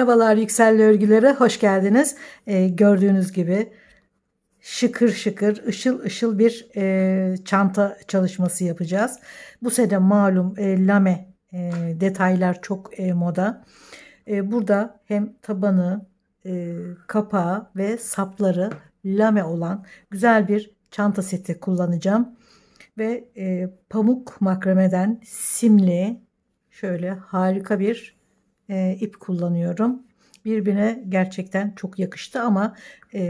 Merhabalar Yükselli Örgülere hoş geldiniz. Gördüğünüz gibi şıkır şıkır ışıl ışıl bir çanta çalışması yapacağız. Bu sene malum lame detaylar çok moda. Burada hem tabanı, kapağı ve sapları lame olan güzel bir çanta seti kullanacağım. Ve pamuk makremeden simli şöyle harika bir ip kullanıyorum. Birbirine gerçekten çok yakıştı ama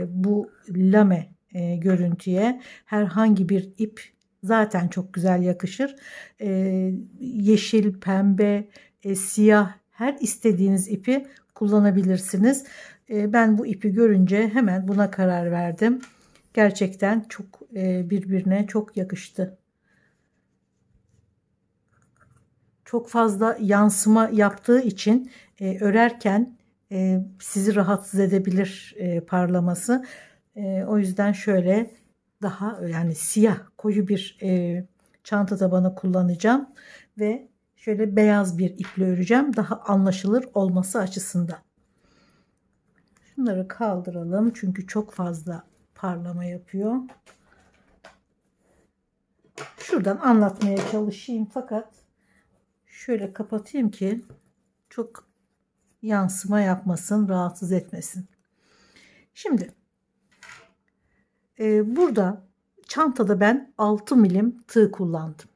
bu lame görüntüye herhangi bir ip zaten çok güzel yakışır. Yeşil, pembe, siyah her istediğiniz ipi kullanabilirsiniz. Ben bu ipi görünce hemen buna karar verdim. Gerçekten çok birbirine çok yakıştı. Çok fazla yansıma yaptığı için örerken sizi rahatsız edebilir parlaması. O yüzden şöyle daha yani siyah koyu bir çanta tabanı kullanacağım ve şöyle beyaz bir iple öreceğim daha anlaşılır olması açısından. Şunları kaldıralım çünkü çok fazla parlama yapıyor. Şuradan anlatmaya çalışayım fakat şöyle kapatayım ki çok yansıma yapmasın, rahatsız etmesin. Şimdi burada çantada ben 6 milim tığ kullandım.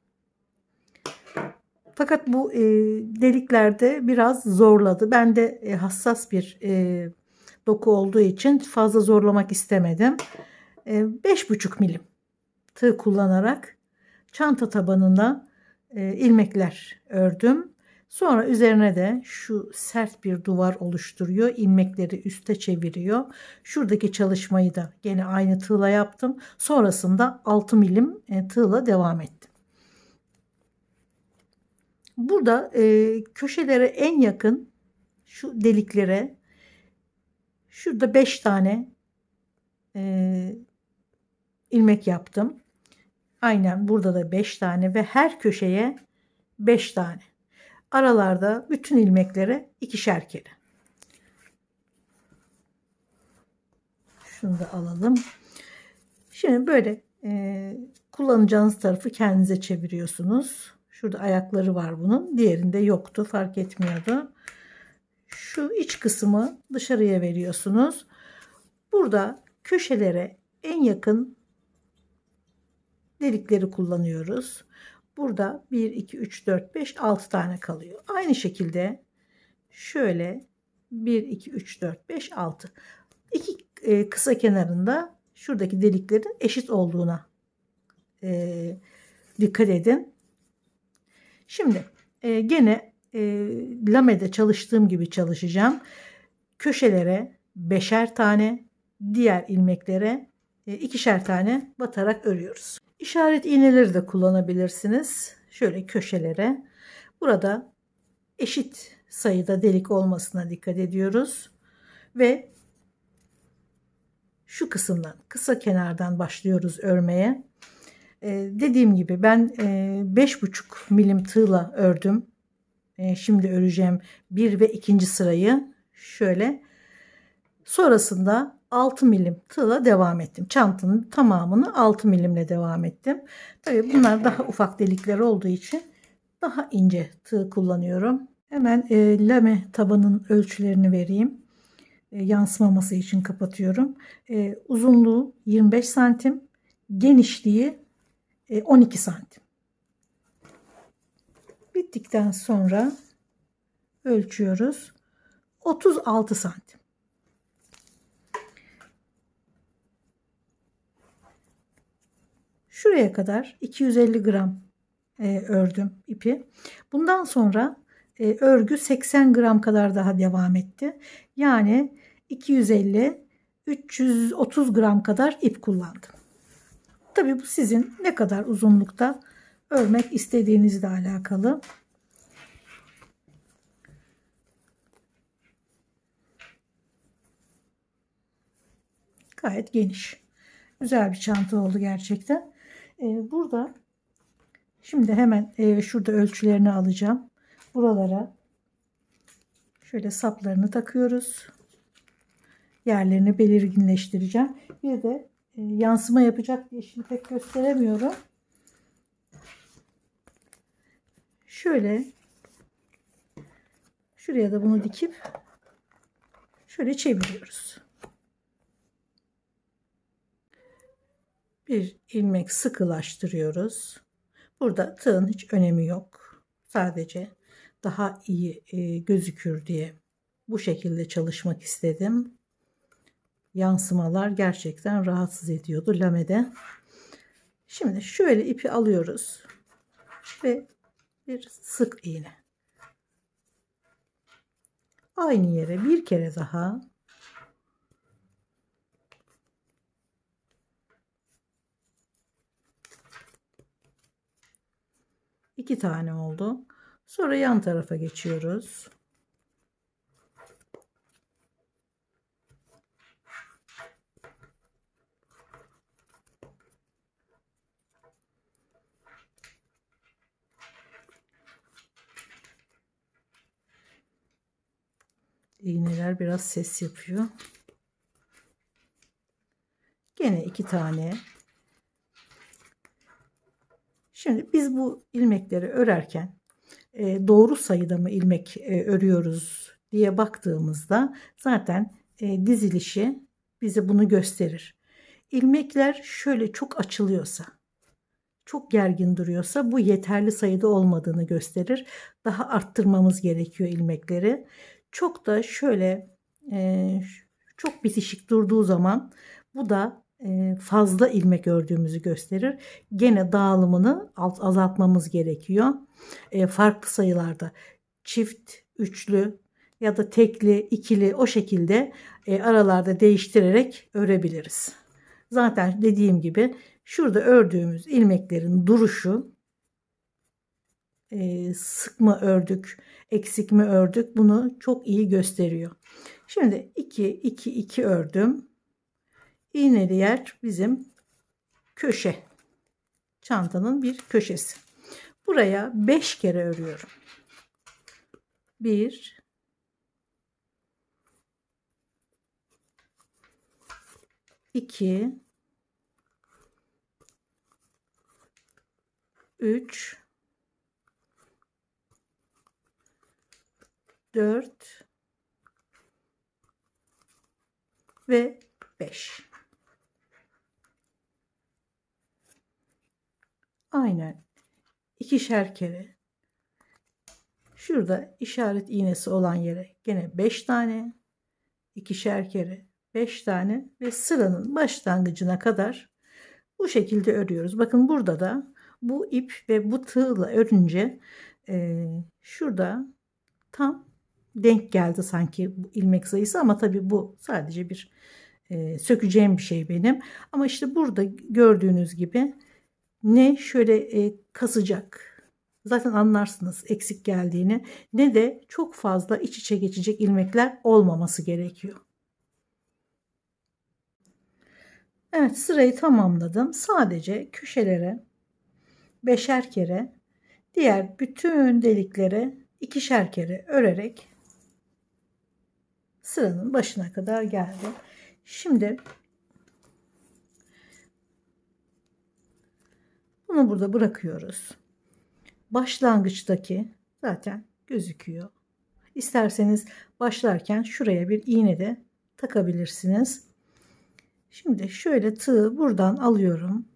Fakat bu deliklerde biraz zorladı. Ben de hassas bir doku olduğu için fazla zorlamak istemedim. 5,5 milim tığ kullanarak çanta tabanına ilmekler ördüm. Sonra üzerine de şu sert bir duvar oluşturuyor. İlmekleri üste çeviriyor. Şuradaki çalışmayı da gene aynı tığla yaptım. Sonrasında 6 milim tığla devam ettim. Burada köşelere en yakın şu deliklere şurada 5 tane ilmek yaptım. Aynen burada da 5 tane ve her köşeye 5 tane. Aralarda bütün ilmeklere ikişer kere. Şunu da alalım. Şimdi böyle kullanacağınız tarafı kendinize çeviriyorsunuz. Şurada ayakları var bunun. Diğerinde yoktu. Fark etmiyordu. Şu iç kısmı dışarıya veriyorsunuz. Burada köşelere en yakın delikleri kullanıyoruz. Burada 1, 2, 3, 4, 5, 6 tane kalıyor. Aynı şekilde şöyle 1, 2, 3, 4, 5, 6. İki kısa kenarında şuradaki deliklerin eşit olduğuna dikkat edin. Şimdi gene lamede çalıştığım gibi çalışacağım. Köşelere 5'er tane, diğer ilmeklere ikişer tane batarak örüyoruz. İşaret iğneleri de kullanabilirsiniz. Şöyle köşelere. Burada eşit sayıda delik olmasına dikkat ediyoruz. Ve şu kısımdan kısa kenardan başlıyoruz örmeye. Dediğim gibi ben 5,5 milim tığla ördüm. Şimdi öreceğim 1 ve 2. sırayı şöyle. Sonrasında 6 milim tığla devam ettim. Çantanın tamamını 6 milimle devam ettim. Tabii bunlar daha ufak delikler olduğu için daha ince tığ kullanıyorum. Hemen lame tabanın ölçülerini vereyim. Yansımaması için kapatıyorum. Uzunluğu 25 santim, genişliği 12 santim. Bittikten sonra ölçüyoruz. 36 santim. Şuraya kadar 250 gram ördüm ipi. Bundan sonra örgü 80 gram kadar daha devam etti. Yani 250-330 gram kadar ip kullandım. Tabii bu sizin ne kadar uzunlukta örmek istediğinizle alakalı. Gayet geniş. Güzel bir çanta oldu gerçekten. Burada şimdi hemen şurada ölçülerini alacağım. Buralara Şöyle saplarını takıyoruz. Yerlerini belirginleştireceğim. Bir de yansıma yapacak diye şimdi pek gösteremiyorum. Şöyle şuraya da bunu dikip şöyle çeviriyoruz. Bir ilmek sıkılaştırıyoruz. Burada tığın hiç önemi yok. Sadece daha iyi gözükür diye bu şekilde çalışmak istedim. Yansımalar gerçekten rahatsız ediyordu lamede. Şimdi şöyle ipi alıyoruz ve bir sık iğne. Aynı yere bir kere daha iki tane oldu. Sonra yan tarafa geçiyoruz. İğneler biraz ses yapıyor. Gene iki tane. Şimdi biz bu ilmekleri örerken doğru sayıda mı ilmek örüyoruz diye baktığımızda zaten dizilişi bize bunu gösterir. İlmekler şöyle çok açılıyorsa, çok gergin duruyorsa bu yeterli sayıda olmadığını gösterir. Daha arttırmamız gerekiyor ilmekleri. Çok da şöyle çok bitişik durduğu zaman bu da fazla ilmek ördüğümüzü gösterir. Gene dağılımını azaltmamız gerekiyor. Farklı sayılarda çift, üçlü ya da tekli, ikili o şekilde aralarda değiştirerek örebiliriz. Zaten dediğim gibi şurada ördüğümüz ilmeklerin duruşu sık mı ördük, eksik mi ördük bunu çok iyi gösteriyor. Şimdi 2 2 2 ördüm. İğneli yer bizim köşe. Çantanın bir köşesi. Buraya 5 kere örüyorum. 1 2 3 4 ve 5. Aynen ikişer kere. Şurada işaret iğnesi olan yere gene 5 tane, ikişer kere 5 tane ve sıranın başlangıcına kadar bu şekilde örüyoruz. Bakın burada da bu ip ve bu tığla örünce şurada tam denk geldi sanki bu ilmek sayısı ama tabii bu sadece bir sökeceğim bir şey benim. Ama işte burada gördüğünüz gibi ne şöyle kasacak. Zaten anlarsınız eksik geldiğini, ne de çok fazla iç içe geçecek ilmekler olmaması gerekiyor. Evet, sırayı tamamladım. Sadece köşelere 5'er kere, diğer bütün deliklere 2'şer kere örerek sıranın başına kadar geldim. Şimdi bunu burada bırakıyoruz. Başlangıçtaki zaten gözüküyor. İsterseniz başlarken şuraya bir iğne de takabilirsiniz. Şimdi şöyle tığı buradan alıyorum.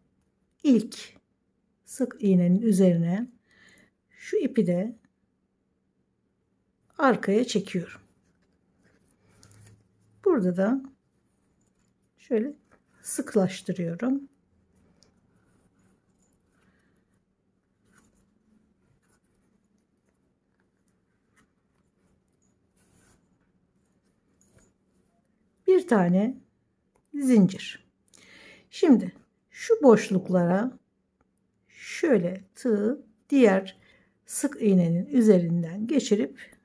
İlk sık iğnenin üzerine şu ipi de arkaya çekiyorum. Burada da şöyle sıklaştırıyorum. Bir tane zincir. Şimdi şu boşluklara şöyle tığı diğer sık iğnenin üzerinden geçirip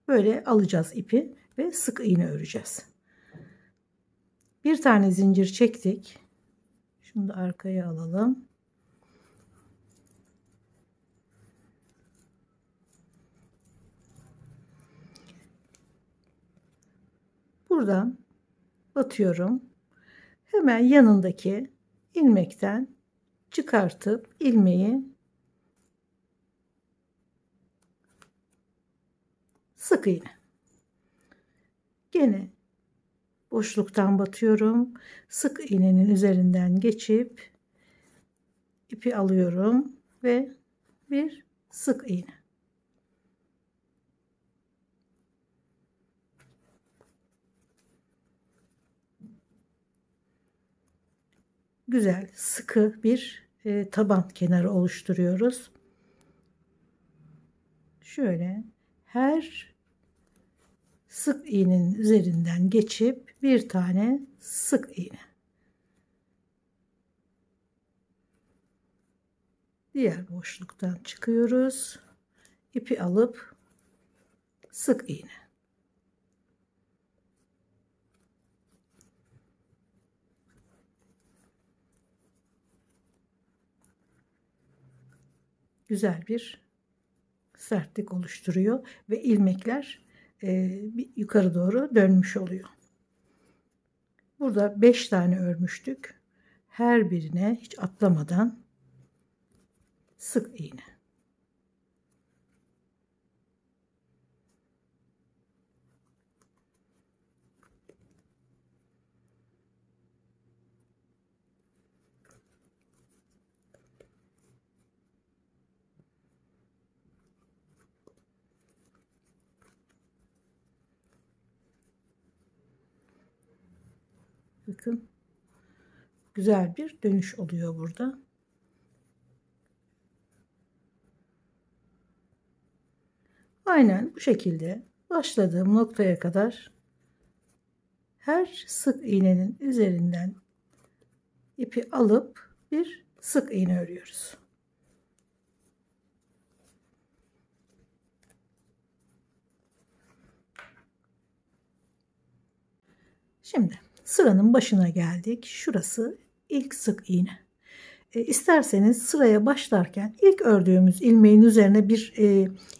böyle alacağız ipi ve sık iğne öreceğiz. Bir tane zincir çektik. Şunu da arkaya alalım. Buradan batıyorum. Hemen yanındaki ilmekten çıkartıp ilmeği sık iğne. Gene boşluktan batıyorum. Sık iğnenin üzerinden geçip ipi alıyorum ve bir sık iğne. Güzel, sıkı bir taban kenarı oluşturuyoruz. Şöyle her sık iğnenin üzerinden geçip bir tane sık iğne. Diğer boşluktan çıkıyoruz. İpi alıp sık iğne. Güzel bir sertlik oluşturuyor ve ilmekler bir yukarı doğru dönmüş oluyor. Burada 5 tane örmüştük. Her birine hiç atlamadan sık iğne. Bakın güzel bir dönüş oluyor burada. Aynen bu şekilde başladığım noktaya kadar her sık iğnenin üzerinden ipi alıp bir sık iğne örüyoruz. Şimdi sıranın başına geldik. Şurası ilk sık iğne. İsterseniz sıraya başlarken ilk ördüğümüz ilmeğin üzerine bir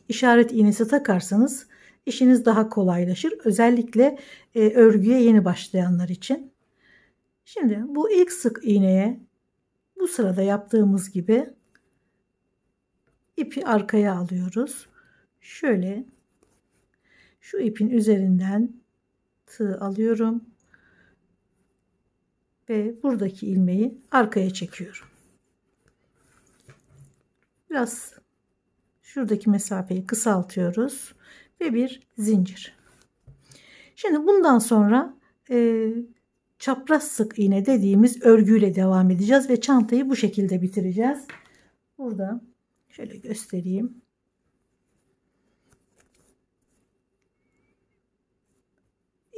işaret iğnesi takarsanız işiniz daha kolaylaşır. Özellikle örgüye yeni başlayanlar için. Şimdi bu ilk sık iğneye bu sırada yaptığımız gibi ipi arkaya alıyoruz. Şöyle şu ipin üzerinden tığ alıyorum ve buradaki ilmeği arkaya çekiyorum. Biraz şuradaki mesafeyi kısaltıyoruz ve bir zincir. Şimdi bundan sonra çapraz sık iğne dediğimiz örgüyle devam edeceğiz ve çantayı bu şekilde bitireceğiz. Burada şöyle göstereyim.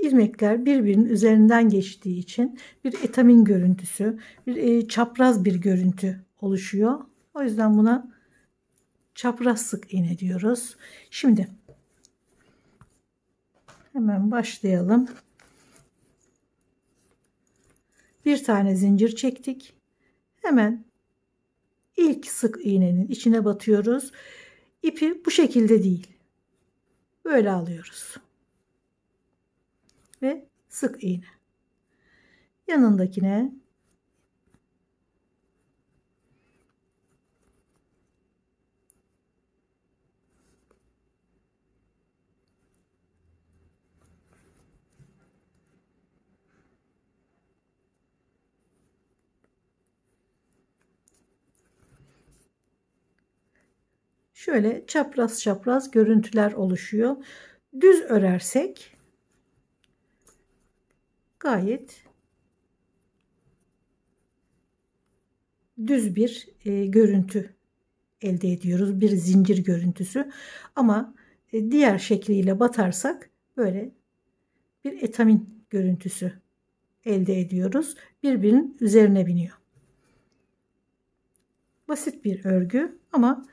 İlmekler birbirinin üzerinden geçtiği için bir etamin görüntüsü, bir çapraz bir görüntü oluşuyor. O yüzden buna çapraz sık iğne diyoruz. Şimdi hemen başlayalım. Bir tane zincir çektik. Hemen ilk sık iğnenin içine batıyoruz. İpi bu şekilde değil. Böyle alıyoruz. Ve sık iğne. Yanındakine şöyle çapraz çapraz görüntüler oluşuyor. Düz örersek gayet düz bir görüntü elde ediyoruz. Bir zincir görüntüsü. Ama diğer şekliyle batarsak böyle bir etamin görüntüsü elde ediyoruz. Birbirinin üzerine biniyor. Basit bir örgü ama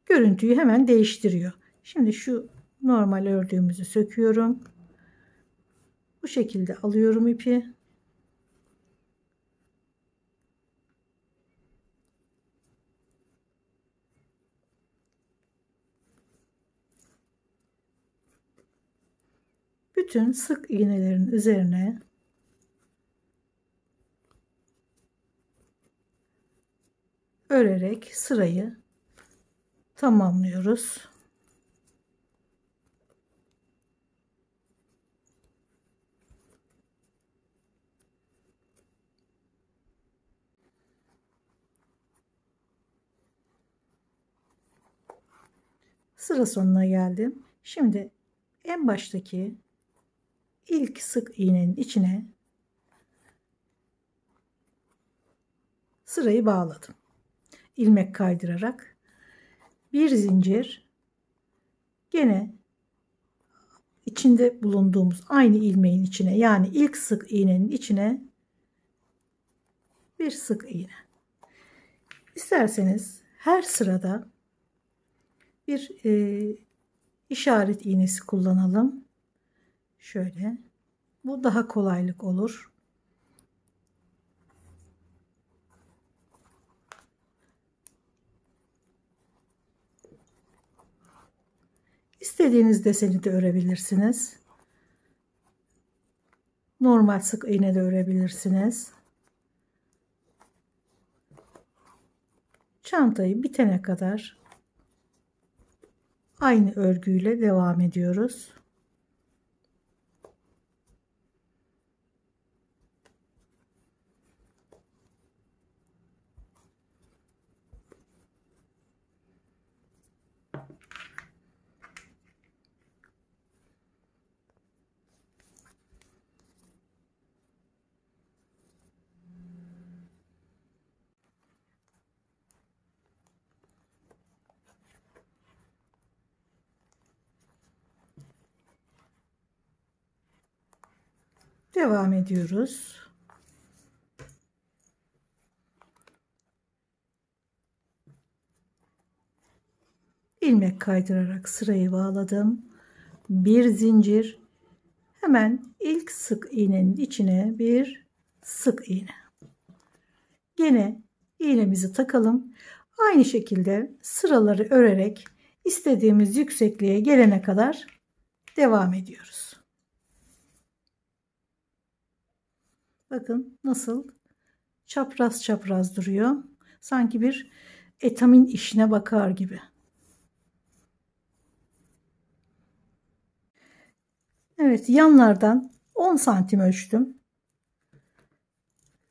görüntüyü hemen değiştiriyor. Şimdi şu normal ördüğümüzü söküyorum. Bu şekilde alıyorum ipi. Bütün sık iğnelerin üzerine örerek sırayı tamamlıyoruz. Sıra sonuna geldim. Şimdi en baştaki ilk sık iğnenin içine sırayı bağladım. İlmek kaydırarak bir zincir, gene içinde bulunduğumuz aynı ilmeğin içine, yani ilk sık iğnenin içine bir sık iğne. İsterseniz her sırada bir işaret iğnesi kullanalım. Şöyle. Bu daha kolaylık olur. İstediğiniz deseni de örebilirsiniz. Normal sık iğne de örebilirsiniz. Çantayı bitene kadar aynı örgüyle devam ediyoruz. Devam ediyoruz. İlmek kaydırarak sırayı bağladım. Bir zincir, hemen ilk sık iğnenin içine bir sık iğne. Gene iğnemizi takalım. Aynı şekilde sıraları örerek istediğimiz yüksekliğe gelene kadar devam ediyoruz. Bakın nasıl çapraz çapraz duruyor. Sanki bir etamin işine bakar gibi. Evet, yanlardan 10 santim ölçtüm.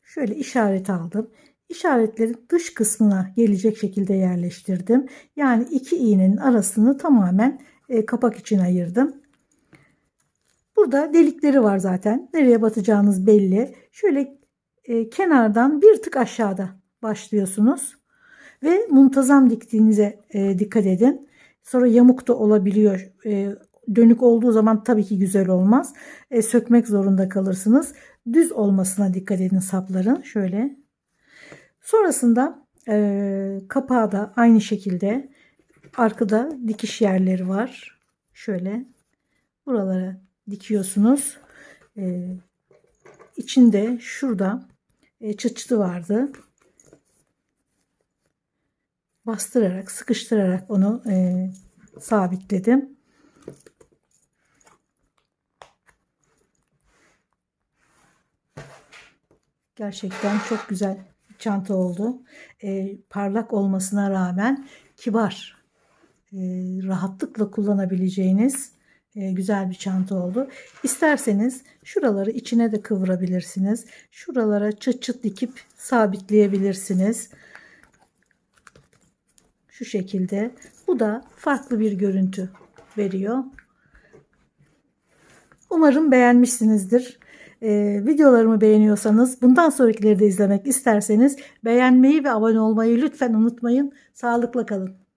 Şöyle işaret aldım. İşaretleri dış kısmına gelecek şekilde yerleştirdim. Yani iki iğnenin arasını tamamen kapak için ayırdım. Burada delikleri var zaten. Nereye batacağınız belli. Şöyle kenardan bir tık aşağıda başlıyorsunuz. Ve muntazam diktiğinize dikkat edin. Sonra yamuk da olabiliyor. Dönük olduğu zaman tabii ki güzel olmaz. Sökmek zorunda kalırsınız. Düz olmasına dikkat edin sapların. Şöyle. Sonrasında kapağı da aynı şekilde arkada dikiş yerleri var. Şöyle buralara dikiyorsunuz. İçinde şurada çıt çıtı vardı. Bastırarak, sıkıştırarak onu sabitledim. Gerçekten çok güzel bir çanta oldu. Parlak olmasına rağmen kibar, rahatlıkla kullanabileceğiniz güzel bir çanta oldu. İsterseniz şuraları içine de kıvırabilirsiniz. Şuralara çıt çıt dikip sabitleyebilirsiniz. Şu şekilde. Bu da farklı bir görüntü veriyor. Umarım beğenmişsinizdir. Videolarımı beğeniyorsanız, bundan sonrakileri de izlemek isterseniz beğenmeyi ve abone olmayı lütfen unutmayın. Sağlıkla kalın.